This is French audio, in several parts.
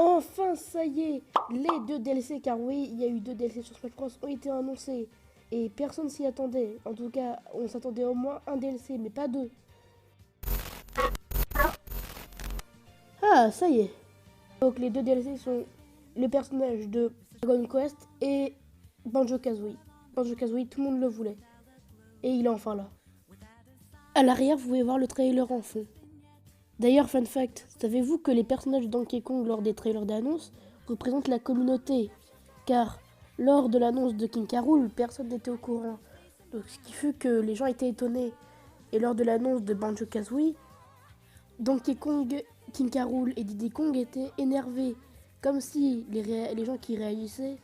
Enfin, ça y est, les deux DLC, car oui, il y a eu deux DLC sur Smash Bros, ont été annoncés. Et personne s'y attendait. En tout cas, on s'attendait au moins un DLC, mais pas deux. Ah, ça y est. Donc les deux DLC sont le personnage de Dragon Quest et Banjo-Kazooie. Banjo-Kazooie, tout le monde le voulait. Et il est enfin là. À l'arrière, vous pouvez voir le trailer en fond. D'ailleurs, fun fact, savez-vous que les personnages de Donkey Kong lors des trailers d'annonce représentent la communauté? Car lors de l'annonce de King K. Rool, personne n'était au courant. Donc, ce qui fut que les gens étaient étonnés. Et lors de l'annonce de Banjo-Kazooie, Donkey Kong, King K. Rool et Diddy Kong étaient énervés. Comme si les gens qui réagissaient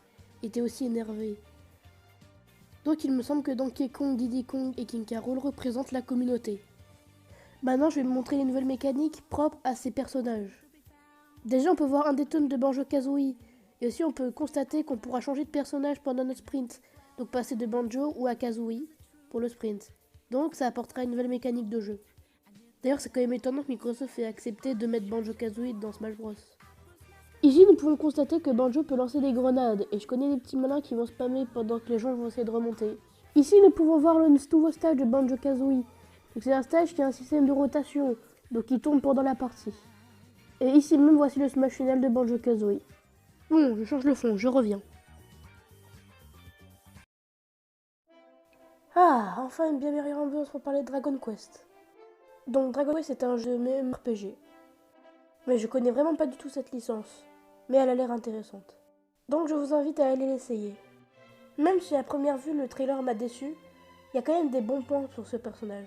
étaient aussi énervés. Donc il me semble que Donkey Kong, Diddy Kong et King K. Rool représentent la communauté. Maintenant, je vais vous montrer les nouvelles mécaniques propres à ces personnages. Déjà, on peut voir un des tonnes de Banjo-Kazooie. Et aussi, on peut constater qu'on pourra changer de personnage pendant notre sprint. Donc passer de Banjo ou à Kazooie pour le sprint. Donc ça apportera une nouvelle mécanique de jeu. D'ailleurs, c'est quand même étonnant que Microsoft ait accepté de mettre Banjo-Kazooie dans Smash Bros. Ici, nous pouvons constater que Banjo peut lancer des grenades. Et je connais des petits malins qui vont spammer pendant que les gens vont essayer de remonter. Ici, nous pouvons voir le nouveau stage de Banjo-Kazooie. C'est un stage qui a un système de rotation, donc il tourne pendant la partie. Et ici même, voici le smash final de Banjo-Kazooie. Bon, je change le fond, je reviens. Ah, enfin une bien meilleure ambiance pour parler de Dragon Quest. Donc Dragon Quest est un jeu MMORPG. Mais je connais vraiment pas du tout cette licence. Mais elle a l'air intéressante. Donc je vous invite à aller l'essayer. Même si à première vue le trailer m'a déçu, il y a quand même des bons points sur ce personnage.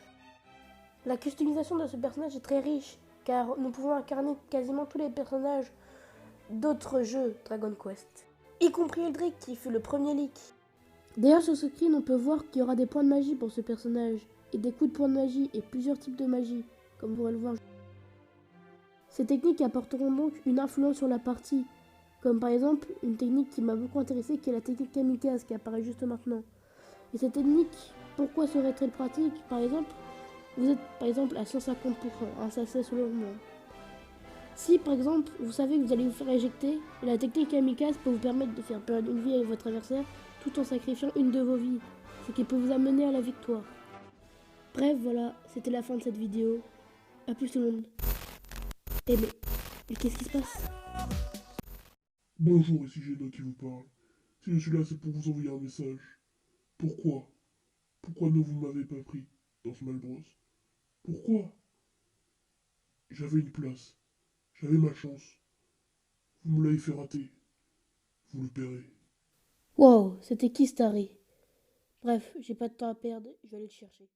La customisation de ce personnage est très riche, car nous pouvons incarner quasiment tous les personnages d'autres jeux Dragon Quest, y compris Eldrick qui fut le premier leak. D'ailleurs sur ce screen on peut voir qu'il y aura des points de magie pour ce personnage, et des coups de points de magie et plusieurs types de magie, comme vous pourrez le voir. Ces techniques apporteront donc une influence sur la partie, comme par exemple une technique qui m'a beaucoup intéressé qui est la technique kamikaze qui apparaît juste maintenant. Et cette technique, pourquoi serait-elle pratique? Par exemple, vous êtes par exemple à 150%, ça c'est selon moi. Si par exemple vous savez que vous allez vous faire éjecter, la technique kamikaze peut vous permettre de faire perdre une vie à votre adversaire tout en sacrifiant une de vos vies, ce qui peut vous amener à la victoire. Bref voilà, c'était la fin de cette vidéo. A plus tout le monde. Mais qu'est-ce qui se passe? Bonjour, ici Géno qui vous parle. Si je suis là, c'est pour vous envoyer un message. Pourquoi? Pourquoi ne vous m'avez pas pris dans Smash Bros? Pourquoi? J'avais une place. J'avais ma chance. Vous me l'avez fait rater. Vous le paierez. Wow, c'était qui Starry? Bref, j'ai pas de temps à perdre, je vais aller le chercher.